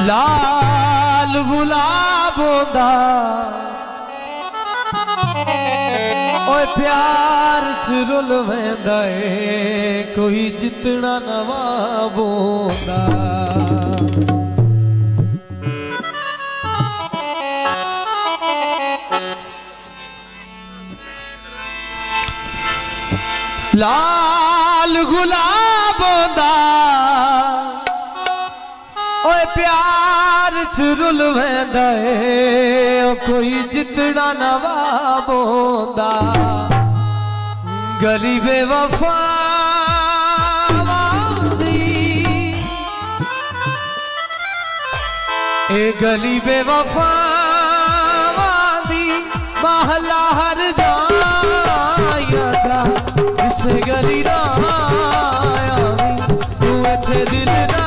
लाल गुलाबों दा ओए प्यार च रुल वेंदा ए कोई जितना नवाबों दा। लाल गुलाबों दा ओए प्यार च रुल वेंदा ए कोई जितना नवाबों दा। गली बेवफा दी ए गली बेवफा दी महला हर जाया इस गली ना तू इत्थे दिल ना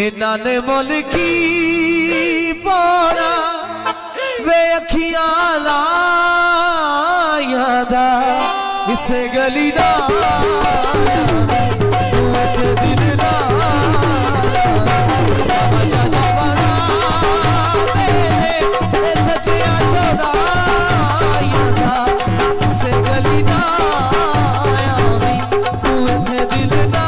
इन्होंने मुल की पौना वे अखियां लाया दा इस गली दा दिन ना सचिया छोड़ा इस गली ना दिल ना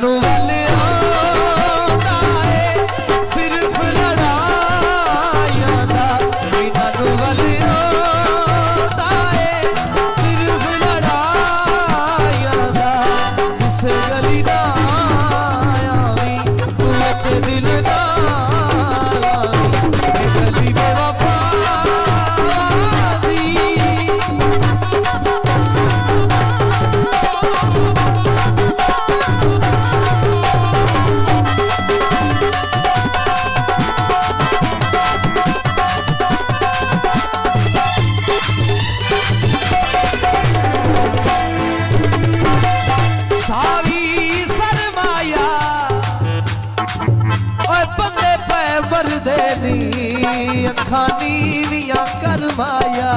नू वलिया सिर्फ लड़ाइया दा बिना नू वलिया सिर्फ लड़ाइया दा किसे गली ना आवी तू ते दिल ना लावी गली बेवफा दी अखा नीवियां कर माया